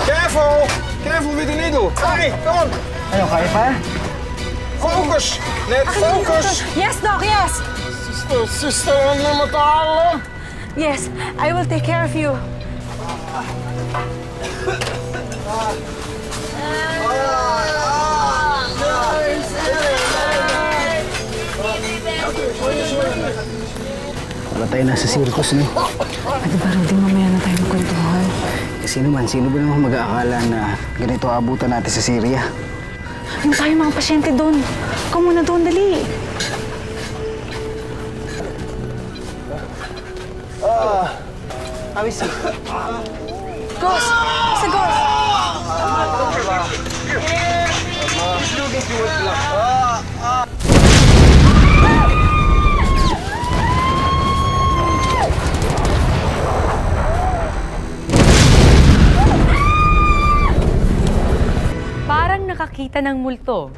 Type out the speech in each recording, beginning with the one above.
Careful! Careful with the needle. Hey, come on. Ano, kaya pa? Focus. Net focus. Yes, Doc, yes. Sister, ano mo tayo? Yes, I will take care of you. Wala tayo nasa circus, no? Pwede ba, Rudy, mamaya na tayo magkwentuhan? Sino ba naman mag-aakala na ganito abutan natin sa Syria? Yung tayo mga pasyente doon. Ikaw muna doon, dali. How is he? Ghost! Sa Ghost! Parang nakakita ng multo.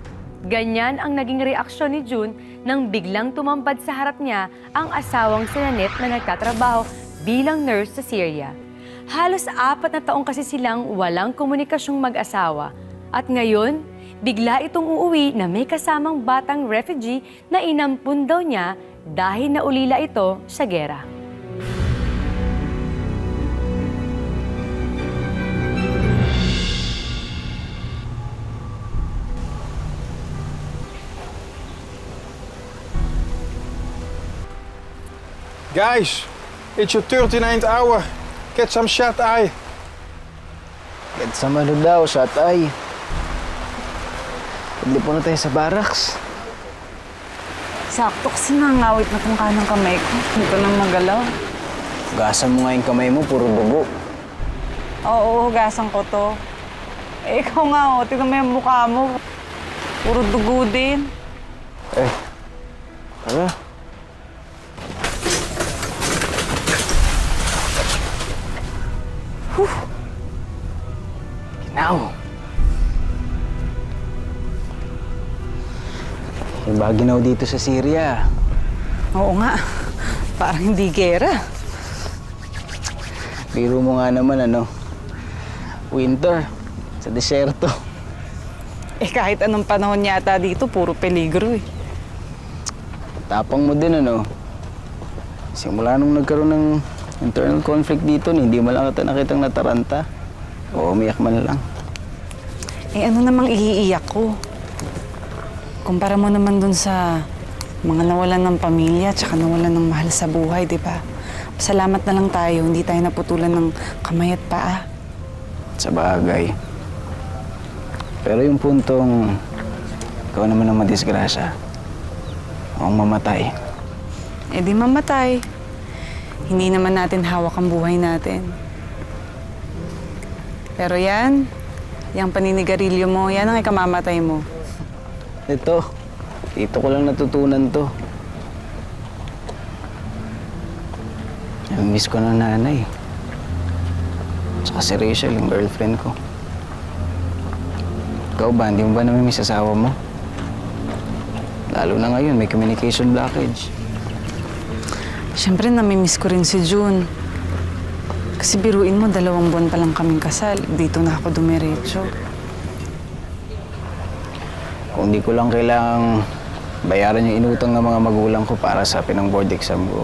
Ganyan ang naging reaksyon ni June nang biglang tumampad sa harap niya ang asawang si Nanette na nagtatrabaho bilang nurse sa Syria. Halos 4 na taong kasi silang walang komunikasyong mag-asawa. At ngayon, bigla itong uuwi na may kasamang batang refugee na inampun daw niya dahil naulila ito sa gera. Guys, it's your 39th hour. Get some shut-eye. Get some ano daw, shot-eye. Pagli po na tayo sa barracks. Sakto kasi nangawit na tong kanang kamay ko. Hindi ko nang magalaw. Gasan mo nga yung kamay mo, puro dugo. Oo, hugasan ko to. Eh, ikaw nga, oh. Tignan mo yung mukha mo. Puro dugo din. Eh, tara. Ginaw. Iba ginaw dito sa Syria. Oo nga. Parang hindi gera. Biro mo nga naman, winter, sa deserto. Eh, kahit anong panahon yata dito, puro peligro eh. Tapang mo din, Simula nung nagkaroon ng internal conflict dito, hindi mo lang kita nakitang nataranta. O umiyak man lang. Eh, ano namang iiiyak ko? Kumpara mo naman dun sa mga nawalan ng pamilya tsaka nawalan ng mahal sa buhay, di ba? Salamat na lang tayo, hindi tayo naputulan ng kamay at paa. Sa bagay. Pero yung puntong ikaw naman ang madisgrasya, o ang mamatay. Eh di mamatay. Hindi naman natin hawak ang buhay natin. Pero yan, yung paninigarilyo mo, yan ang ikamamatay mo. Ito, dito ko lang natutunan to. Miss ko ng nanay. Tsaka si Rachel, yung girlfriend ko. Ikaw ba, hindi mo ba namimiss asawa mo? Lalo na ngayon, may communication blockage. Siyempre, namimiss ko rin si June. Kasi biruin mo, 2 buwan pa lang kaming kasal. Dito na ako dumiretso. Kung di ko lang kailangang bayaran yung inutang ng mga magulang ko para sa pinang-board exam ko,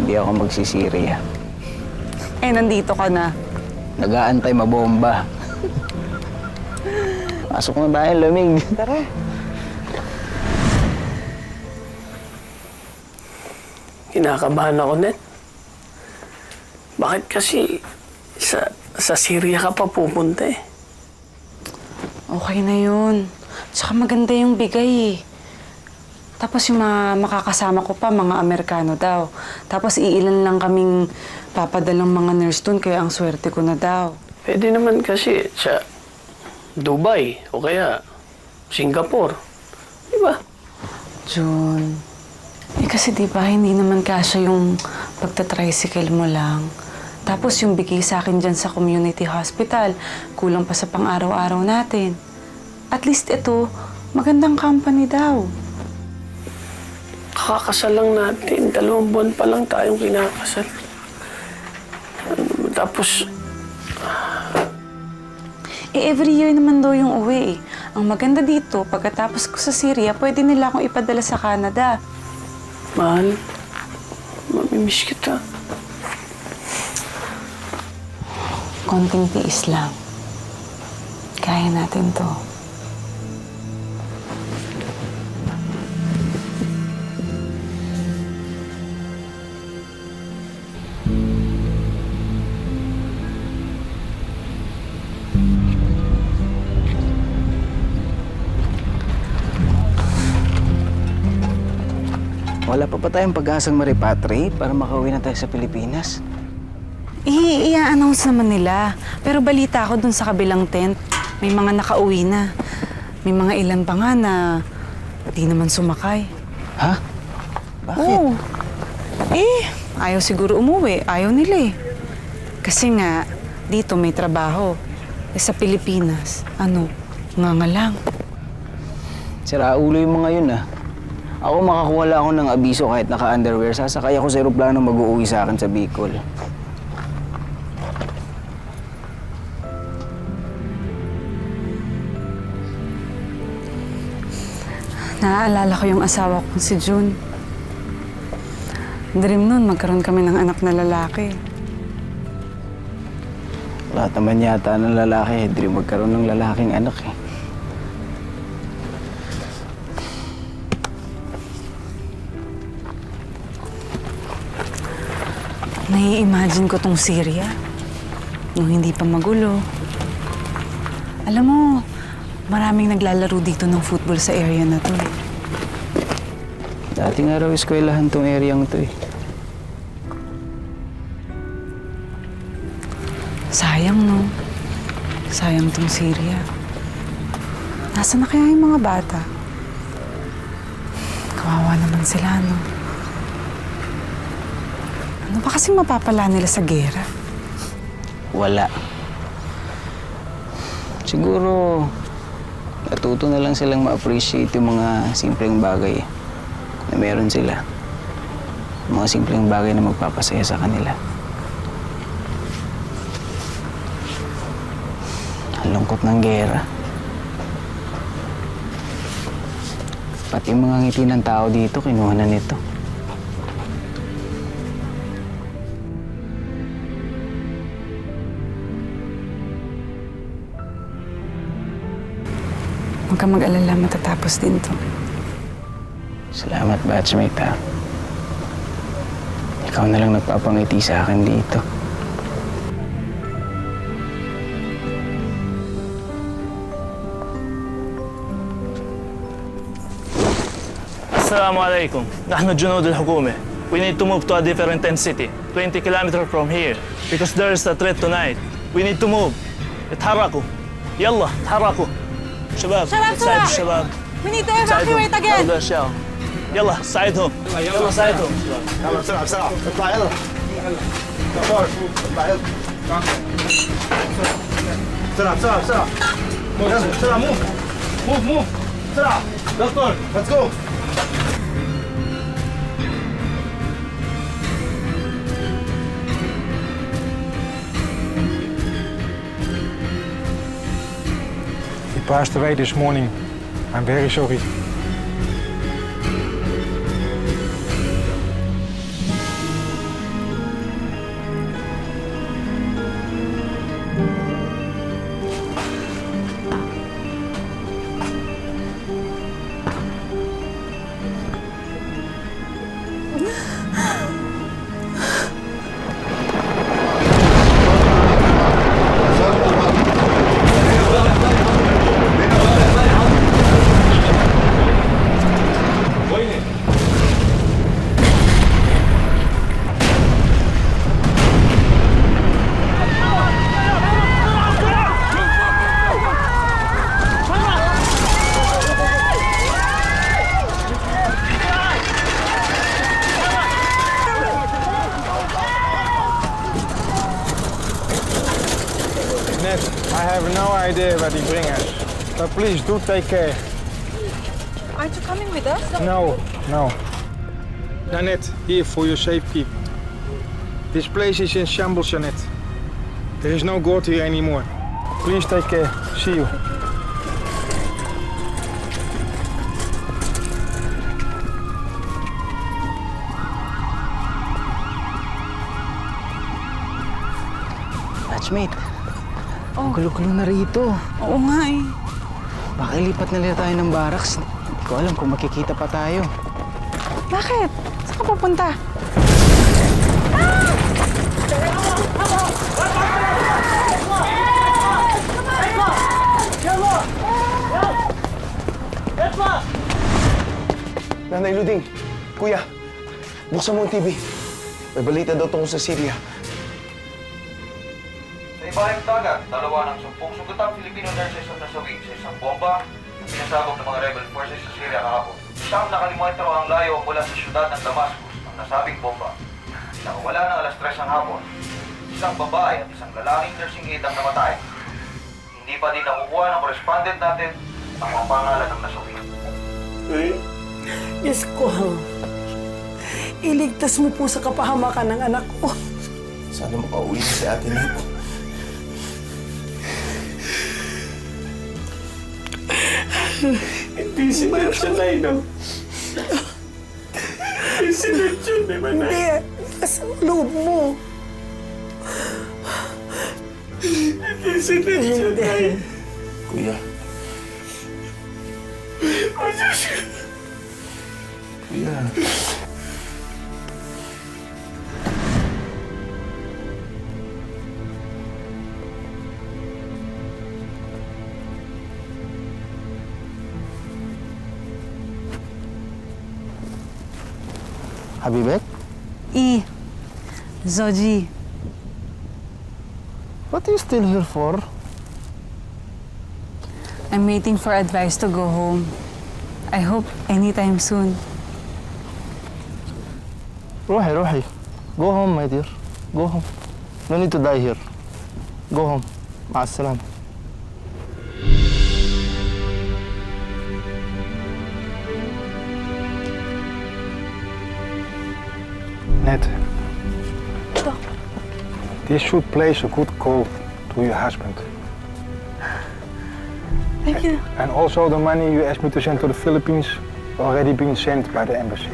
hindi ako magsisiriya. Eh, nandito ka na. Nag-aantay mabomba. Pasok na tayo, lamig. Tara. Kinakabahan ako, Net. Bakit kasi sa Syria ka pa pupunta eh? Okay na yun. Tsaka maganda yung bigay eh. Tapos yung mga makakasama ko pa, mga Amerikano daw. Tapos iilan lang kaming papadalang mga nurse dun, kaya ang swerte ko na daw. Pwede naman kasi sa Dubai o kaya Singapore. Di ba? June, eh kasi di ba hindi naman kasya yung pagta-tricycle mo lang. Tapos yung bigay sa akin dyan sa community hospital, kulang pa sa pang-araw-araw natin. At least ito, magandang company daw. Kakasal lang natin. 2 buwan pa lang tayong kinakasal. Tapos, Every year naman daw yung uwi. Ang maganda dito, pagkatapos ko sa Syria, pwede nila akong ipadala sa Canada. mahal, mamimiss kita. Konting tiis lang. Kaya natin to. Wala pa tayong pag-asang maripatriate para makauwi na tayo sa Pilipinas? I-announce naman nila. Pero balita ako dun sa kabilang tent, may mga nakauwi na. May mga ilan pa nga na di naman sumakay. Ha? Bakit? Oo. Ayaw siguro umuwi. Ayaw nila eh. Kasi nga, dito may trabaho. Sa Pilipinas, nga lang. Sira ulo yung mga yun ah. Ako makakuha lang ako ng abiso kahit naka-underwear. Sasakay ako sa aeroplano mag-uuwi sa akin sa Bicol. Naaalala ko yung asawa kong si June. Dream nun, magkaroon kami ng anak na lalaki. Lahat naman yata ng lalaki, dream magkaroon ng lalaking anak eh. Nai-imagine ko tong Syria. Nung hindi pa magulo. Alam mo, maraming naglalaro dito ng football sa area na to. Dating araw eskwelahan tong areang to eh. Sayang, no? Sayang tong Syria. Nasaan na kaya yung mga bata? Kawawa naman sila, no? Ano ba kasing mapapala nila sa gera? Wala. Siguro, natuto na lang silang ma-appreciate yung mga simpleng bagay na meron sila. Mga simpleng bagay na magpapasaya sa kanila. Ang lungkot ng gera. Pati yung mga ngiti ng tao dito, kinuha na nito. Huwag kang mag-alala, matatapos din to. Salamat, batchmate ha. Ikaw na lang nagpapangiti sa akin dito. السلام عليكم. نحن جنود الحكومة. We need to move to a different tent city, 20 kilometers from here, because there is a threat tonight. We need to move. اتحركوا. يلا اتحركوا. شباب ساعدوا الشباب. We need to evacuate again! ساعدوا الشباب. يلا ساعدهم. يلا ساعدهم. يلا بسرعة بسرعة اطلع يلا دكتور اطلع يلا بسرعة بسرعة بسرعة يلا بسرعة موف بسرعة دكتور let's go He passed away this morning. I'm very sorry. I have no idea where they bring us. But please do take care. Aren't you coming with us? No. Jeanette, here for your safekeeping. This place is in shambles, Jeanette. There is no God here anymore. Please take care. See you. Batchmate, ang gulo-gulo na rito. Oo nga eh. Baka ilipat na nila tayo ng barracks. Hindi ko alam kung makikita pa tayo. Bakit? Saan ka pupunta? Nanay Luding, Kuya, buksan mo ang TV. May balita daw tungkol sa Syria. Sa ibahay dagat, dalawa ng 10 sugatang Filipino nurses ang nasawi sa isang bomba na pinasabog ng mga rebel forces sa Syria kahapon. 100 kilometro ang layo mula sa syudad ng Damascus ang nasabing bomba. Nakawala ng alas 3 ng hapon. Isang babae at isang lalaking nursing aide ang namatay. Hindi pa din nakukuha ng correspondent natin ang mga pangalan ng nasawi. Diyos ko, iligtas mo po sa kapahamakan ng anak ko. Sana makauwi na si Ate Nip. Hindi sinadya, Nay, no? Hindi sinadya, di ba, Nay? Hindi, nasa loob mo. Hindi sinadya, Nay. Kuya. Kuya. Habibet? Zoji. What are you still here for? I'm waiting for advice to go home. I hope anytime soon. روحي. Go home, my dear. Go home. No need to die here. Go home. مع السلامة. Net. This should place a good call to your husband. Thank you. And also the money you asked me to send to the Philippines already been sent by the embassy.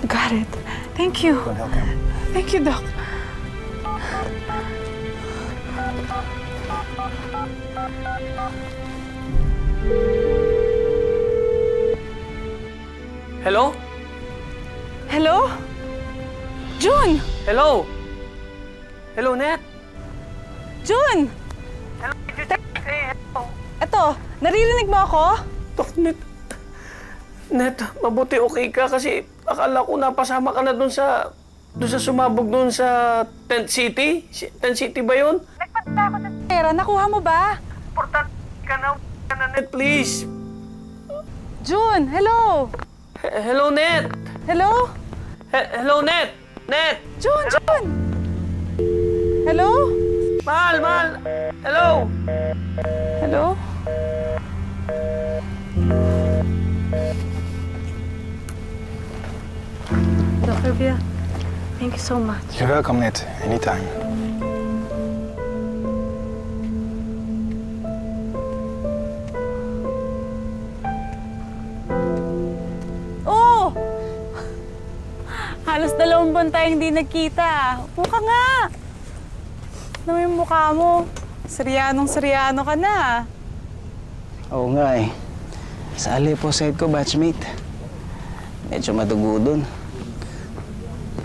Got it. Thank you. Don't help him. Thank you, Doc. Hello? Hello? June! Hello? Hello, Net? June! Eto, naririnig mo ako? Dok, Net. Net, mabuti okay ka kasi akala ko napasama ka na dun sa sumabog dun sa Tent City. Tent City ba yun? Nagpadala ako ng pera. Nakuha mo ba? Importante ka na, Net, please. June, hello! Hello, Net. Hello? Hello, Net. Net. June! Hello? Mahal. Hello. Hello? Dr. Bia, thank you so much. You're welcome, Net. Anytime. Oh! Halos 2 buwan tayong hindi nagkita. Upo ka nga. Ano yung mukha mo? Seryanong-seryano ka na. Oo nga eh. Sa Aleppo side ko, batchmate. Medyo madugo dun.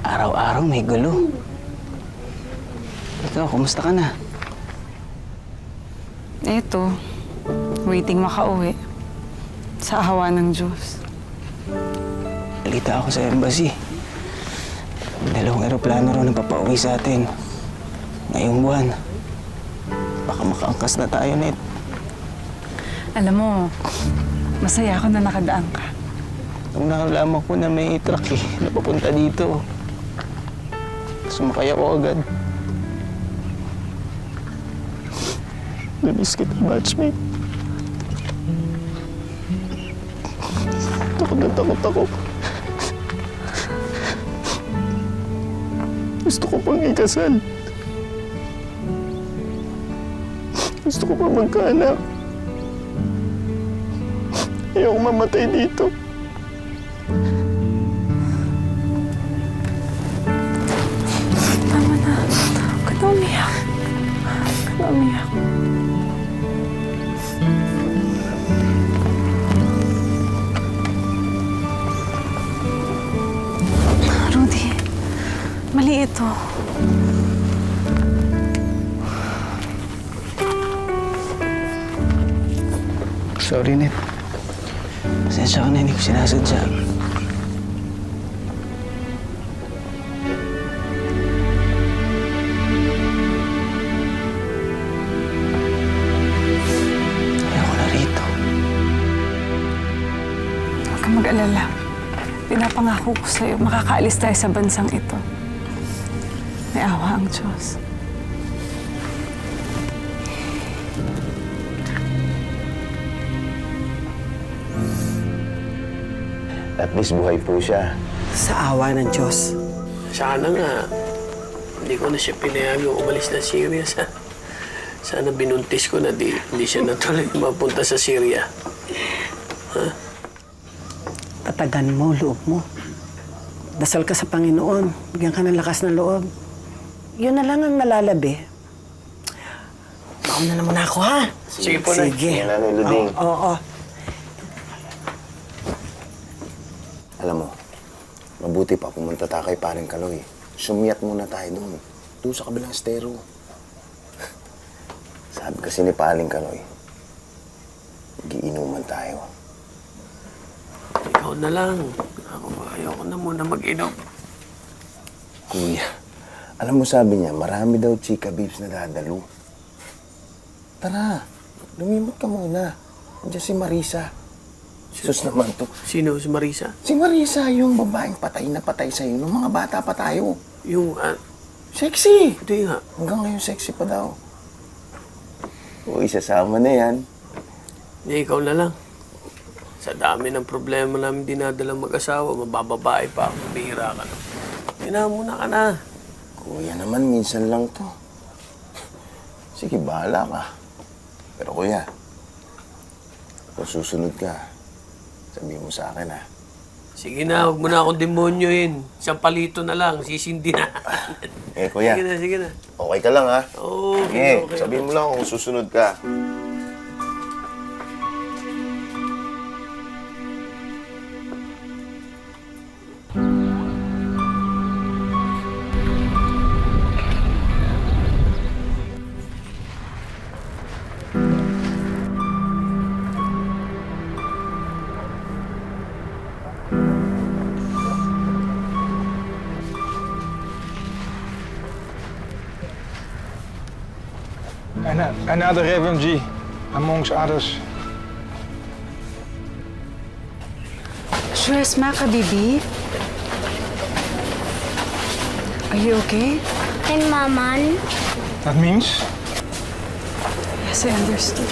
Araw-araw may gulo. Ikaw, kumusta ka na? Eto, waiting makauwi. Sa awa ng Diyos. Balita ako sa embassy. 2 eroplano raw na papauwi sa atin. Ngayong buwan. Baka makaangkas na tayo, Net. Alam mo, masaya ako na nakadaan ka. Nung nakalaman ko na may truck na papunta dito, sumakay ako agad. Namiss kita, batchmate. Takot na takot ako. Gusto ko pang ikasal. Gusto ko pa magkaanak. Ayoko mamatay dito. Tama na. Huwag ka na umiyak. Huwag ka na umiyak. Rudy, mali ito. Sorry, Net. Pasensya ka na, hindi ko sinasadya. Ayoko na rito. Huwag kang mag-alala. Pinapangako ko sa'yo, makakaalis tayo sa bansang ito. May awa ang Diyos. At least buhay po siya. Sa awa ng Diyos. Sana nga, hindi ko na siya pinayagang umalis na Syria. Sana binuntis ko na hindi siya natuloy mapunta sa Syria. Tatagan mo, loob mo. Dasal ka sa Panginoon. Bigyan ka ng lakas ng loob. Yun na lang ang nalalabi. Mauna na muna ako, ha? Sige po, Nay. Sige. Sige, Nanay Luding. Oo. Alam mo, mabuti pa pumunta tayo kay Paring Kaloy. Sumiyat muna tayo doon. Doon sa kabilang estero. Sabi kasi ni Paring Kaloy, magiinuman tayo. Ikaw na lang. Ayoko na muna mag-inom. Kuya, alam mo sabi niya, marami daw chika babes na dadalo. Tara, lumimot ka muna. Andiyan si Marisa. Sus naman to. Sino? Si Marisa? Si Marisa, yung babaeng patay na patay sa'yo nung mga bata pa tayo. Yung, Sexy! hindi nga. Hanggang ngayon sexy pa daw. Uy, sasama na yan. Hindi, ikaw na lang. Sa dami ng problema namin dinadalang mag-asawa, mabababae pa ako, bihira ka na. Muna ka na. Kuya naman, minsan lang to. Sige, bahala ka. Pero kuya, kung susunod ka, sabihin mo sa akin, ha? Sige na, huwag mo na akong demonyohin. Isang palito na lang, sisindi na. Kuya, Sige na. okay ka lang, ha? Okay. Sabihin mo lang kung susunod ka. Another refugee amongst others. Sure, smack ka, baby. Are you okay? Kay Maman. That means? Yes, I understood.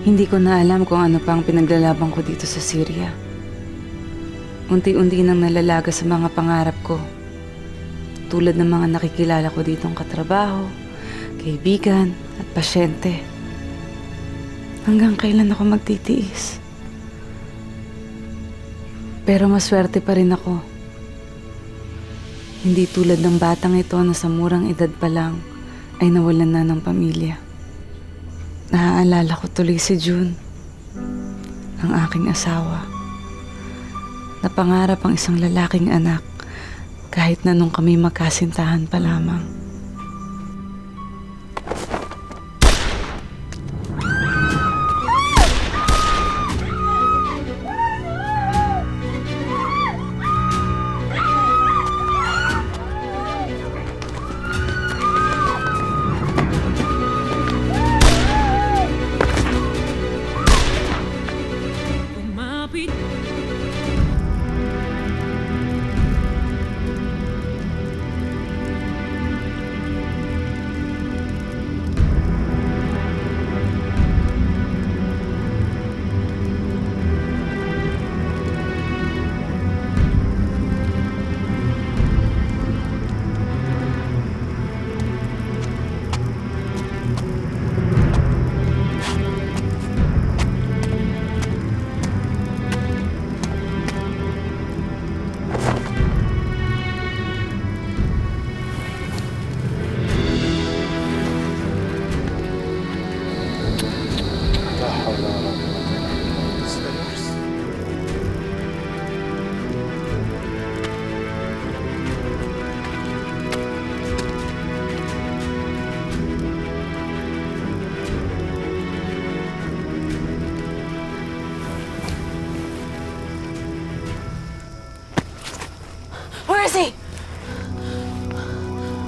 Hindi ko na alam kung ano pa ang pinaglalaban ko dito sa Syria. Unti-unti nang nalalaga sa mga pangarap ko. Tulad ng mga nakikilala ko ditong katrabaho, kaibigan at pasyente. Hanggang kailan ako magtitiis? Pero maswerte pa rin ako. Hindi tulad ng batang ito na sa murang edad pa lang ay nawalan na ng pamilya. Naaalala ko tuloy si June, ang aking asawa. Napangarap ang isang lalaking anak kahit na nung kami magkasintahan pa lamang. he?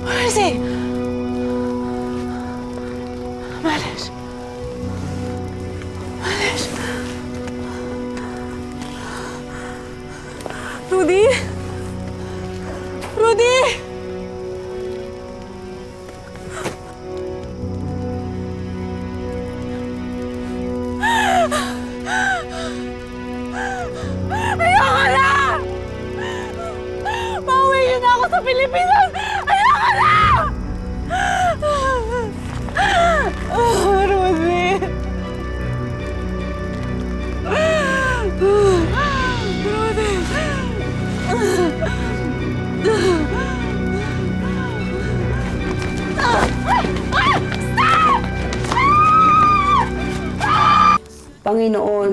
Where is he? Malish. Malish. Rudy? Rudy! Ayoko na! Pauwi niyo na ako sa Pilipinas! Ayoko na! Rudy! Rudy! Panginoon,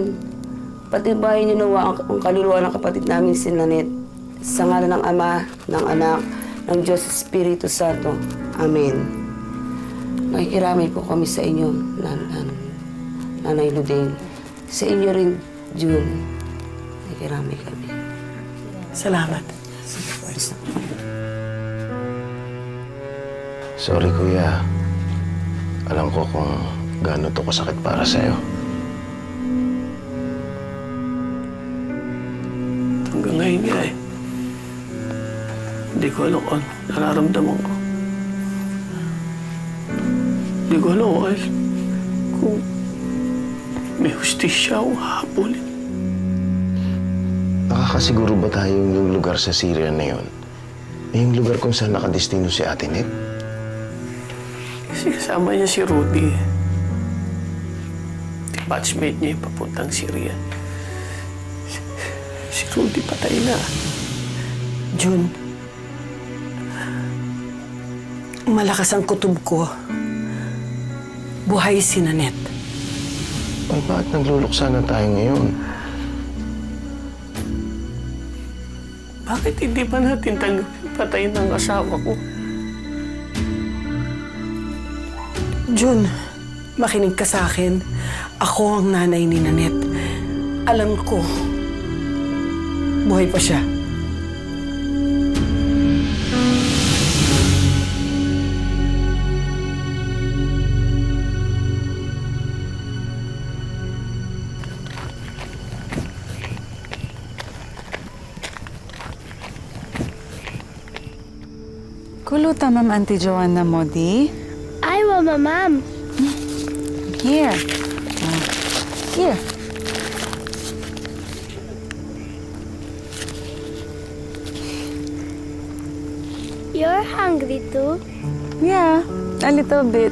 patibayin niyo nawa ang kaluluwa ng kapatid namin si Nanette. Sa ngalan ng Ama, ng Anak, ng Diyos Espiritu Santo. Amen. Nakikiramay po kami sa inyo, Nanay Ludeng. Sa inyo rin, June. Nakikiramay kami. Salamat. Sorry, Kuya. Alam ko kung gaano to kasakit para sa'yo. Hanggang ngayon nga eh. Hindi ko alam kung nararamdaman ko. Hindi ko alam kung may hustisya o hahabulin. Nakakasiguro ba tayo yung lugar sa Syria na yun? Yung lugar kung saan nakadestino si Ate Net? Kasi kasama niya si Rudy. Batchmate niya yung papuntang Syria. Si Rudy patay na. June, malakas ang kutob ko. Buhay si Nanette. Ay, bakit nagluluksa na tayo ngayon? Bakit hindi ba natin tanggapin patay ng asawa ko? June, makinig ka sa akin. Ako ang nanay ni Nanette. Alam ko, buhay pa siya. Kuluta, Ma'am Auntie Joanna mo, di? I want my mom. Here. Here. You're hungry too? Yeah, a little bit.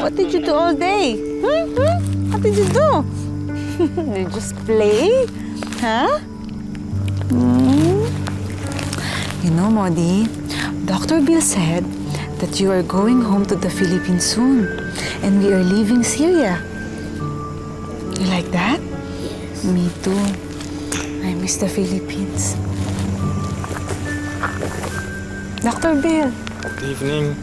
What did you do all day? What did you do? Did you just play? Huh? You know, Modi, Dr. Bill said that you are going home to the Philippines soon, and we are leaving Syria. You like that? Yes. Me too. I miss the Philippines. Dr. Bill. Good evening.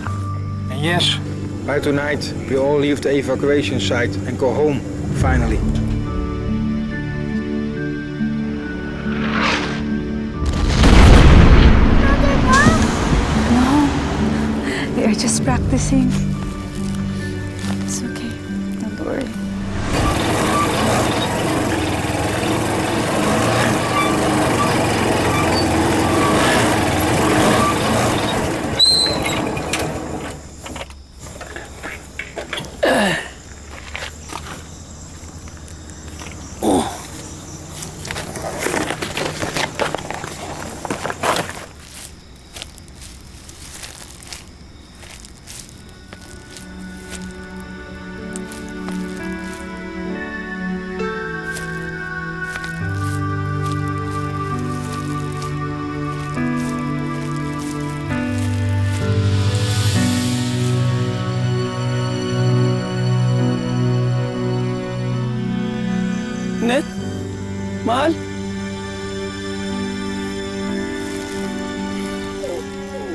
And yes, by tonight we all leave the evacuation site and go home, finally. We are just practicing. It's okay. Don't worry. Net? Mahal?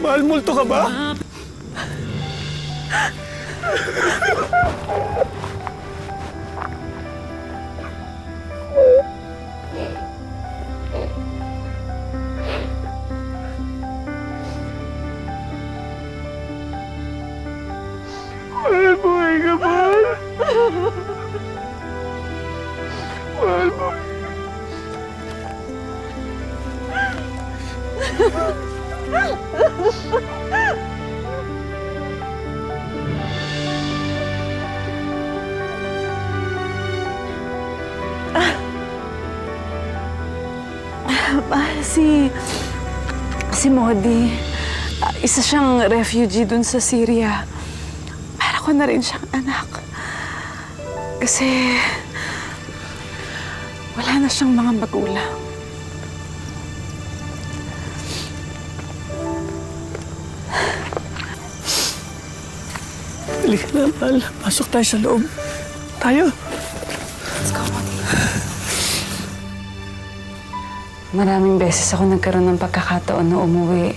Mahal, multo ka ba? Si Modi, isa siyang refugee dun sa Syria. Para ko na rin siyang anak. Kasi wala na siyang mga magulang. Halika na, mahal. Pasok tayo sa loob. Tayo. Let's go, Modi. Maraming beses ako nagkaroon ng pagkakataon na umuwi.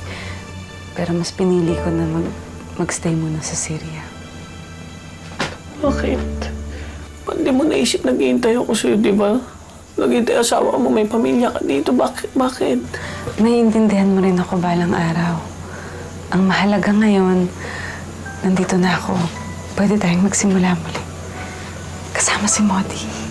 Pero mas pinili ko na magstay muna sa Syria. Bakit? Ba't di mo naisip naghihintay ako sa'yo, di ba? Naghihintay asawa mo, may pamilya ka dito. Bakit? Naiintindihan mo rin ako balang araw. Ang mahalaga ngayon, nandito na ako. Pwede tayong magsimula muli. Kasama si Modi.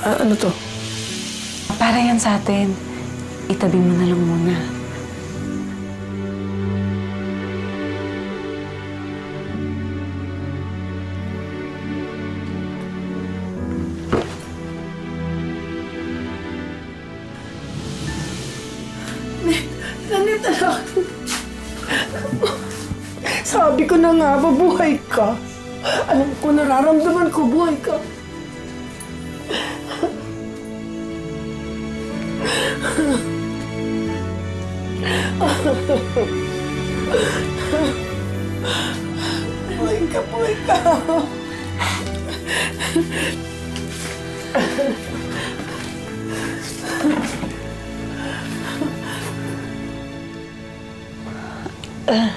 Ano to? Para yan sa atin. Itabi mo na lang muna. Nanita lang. Sabi ko na nga, mabuhay ka. Alam ko, nararamdaman ko, buhay ka. Buhay ka.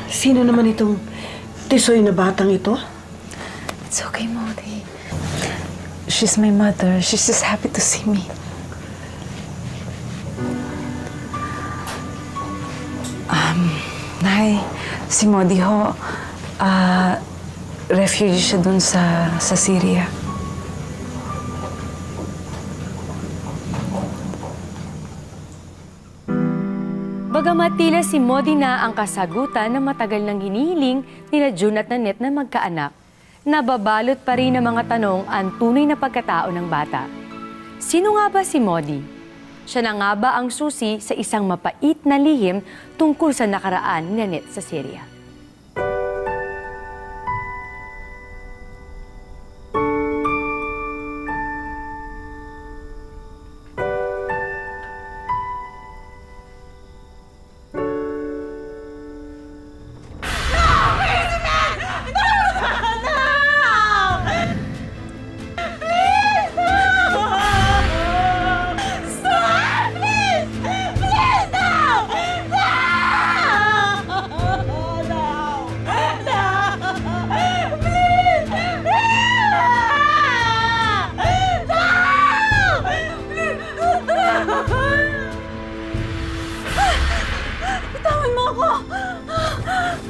Sino naman itong tisoy na batang ito? It's okay, Modi. She's my mother. She's just happy to see me. Nay, si Modi ho, refugee siya dun sa Syria. Bagamat tila si Modi na ang kasagutan na matagal nang hinihiling nila June at Nanette na magkaanak, nababalot pa rin ng mga tanong ang tunay na pagkatao ng bata. Sino nga ba si Modi? Siya na nga ba ang susi sa isang mapait na lihim tungkol sa nakaraan ni Nanette sa Syria?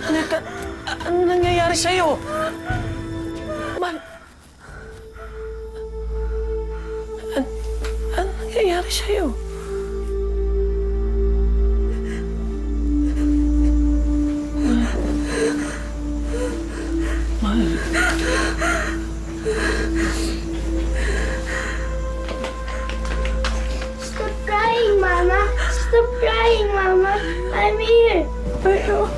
Nanette, ano nangyayari sa'yo? Ano nangyayari sa'yo? Stop crying, Mama. Stop crying, Mama. I'm here. Pero...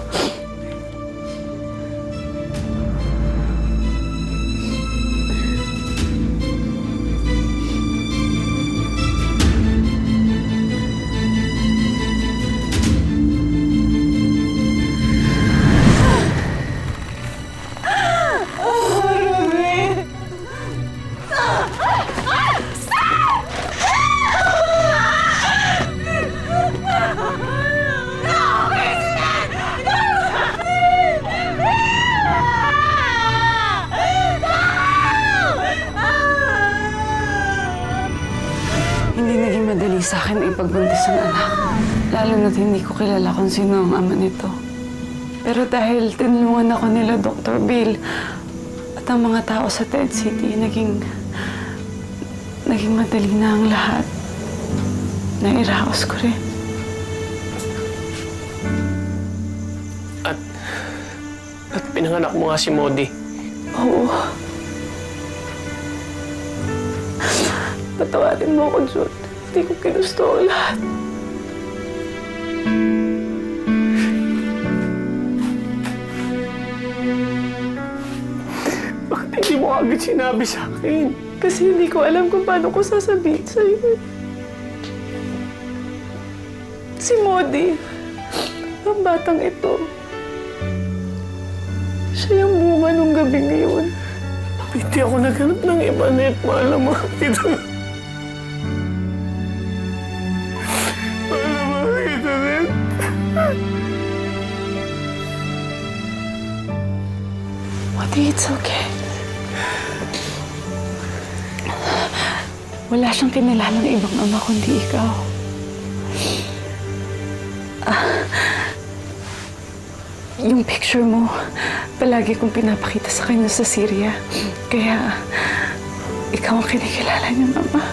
Hindi naging madali sa akin ipagbuntis ang anak. Lalo na't hindi ko kilala kung sino ang ama nito. Pero dahil tinulungan ako nila Dr. Bill at ang mga tao sa Ted City, naging madali na ang lahat. Nairaos ko rin. At pinanganak mo nga si Modi. Oo. Patawarin mo ako, Jud. Hindi ko ginusto ang lahat. Bakit hindi mo agad sinabi sa akin? Kasi hindi ko alam kung paano ko sasabihin sa'yo. Si Modi, ang batang ito, siya yung bunga nung gabi ngayon. Hindi ako naghanap ng iba, Net. Mahal na mahal kita. Mahal na mahal kita, Net. Modi, it's okay. Wala siyang kinilalang ibang ama kundi ikaw. Yung picture mo, palagi kong pinapakita sa kanya sa Syria. Kaya, ikaw ang kinikilala niyang ama.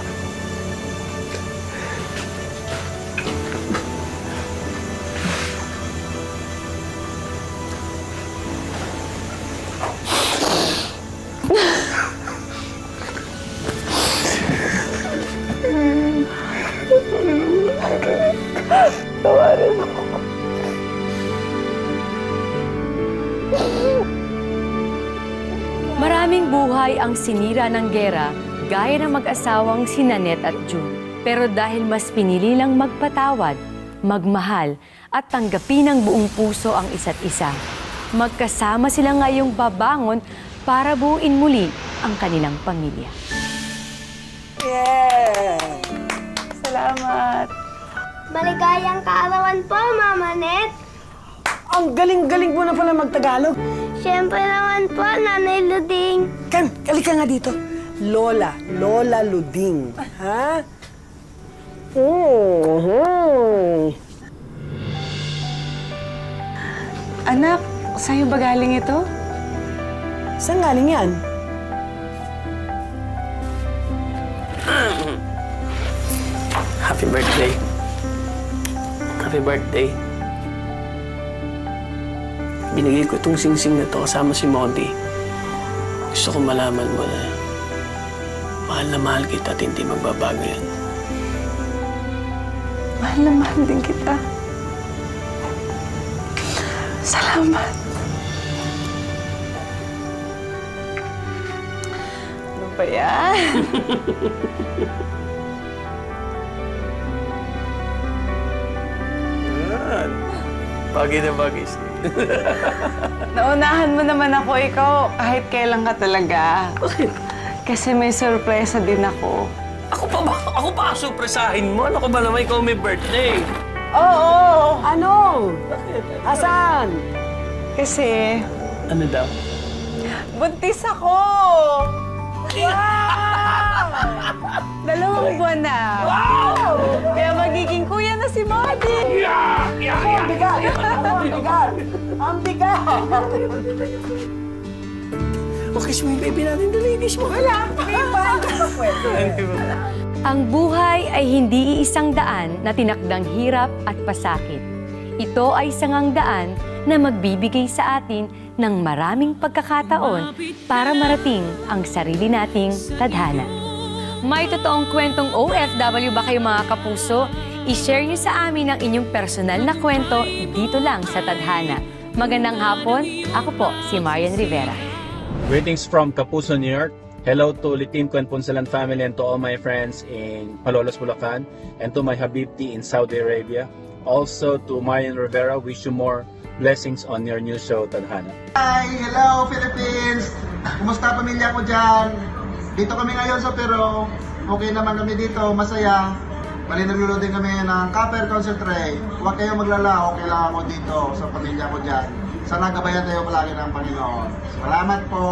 Tawarin mo. Maraming buhay ang sinira ng gera gaya ng mag-asawang si Nanette at June. Pero dahil mas pinili lang magpatawad, magmahal at tanggapin ng buong puso ang isa't isa, magkasama sila ngayong babangon para buuin muli ang kanilang pamilya. Yeah! Salamat. Maligayang kaarawan po, Mama Net. Ang galing-galing mo na pala magtagalog. Siyempre naman po, Nanay Luding. Kan, halika nga dito. Lola Luding. Ha? Anak, sa'yo ba galing ito? Saan galing yan? Happy birthday. Happy birthday. Binigay ko itong singsing na to kasama si Modi. Gusto ko malaman mo na mahal kita at hindi magbabago yan. Mahal na mahal din kita. Salamat. Ano ba yan? Bagay na bagay siya. Naunahan mo naman ako, ikaw. Kahit kailan ka talaga. Kasi may sorpresa din ako. Ako pa ang surpresahin mo? Ano ko ba naman ikaw may birthday? Oo! Ano? Asan? Kasi Ano daw? buntis ako! Wow! 2 buwan na. Wow! Kaya magiging kuya na si Modi. Ang bigat! Ang bigat! Kiss mo yung baby natin, dali. Kiss mo. Wala! May pa! Ang buhay ay hindi iisang daan na tinakdang hirap at pasakit. Ito ay sangang daan na magbibigay sa atin ng maraming pagkakataon para marating ang sarili nating tadhana. May totoong kwentong OFW ba kayo mga kapuso? I-share niyo sa amin ang inyong personal na kwento dito lang sa Tadhana. Magandang hapon, ako po si Marian Rivera. Greetings from Kapuso, New York. Hello to Litim Punsalan family and to all my friends in Malolos, Bulacan, and to my Habibti in Saudi Arabia. Also to Marian Rivera, wish you more blessings on your new show, Tadhana. Hi! Hello, Philippines! Kumusta pamilya ko dyan? Dito kami ngayon sa Peru. Okay naman kami dito, masaya. Bali naglulutin kami ng copper concentrate. Huwag kayong maglala, okay lang ako dito sa pamilya ko dyan. Sana gabayan tayo palagi ng Panginoon. Salamat po!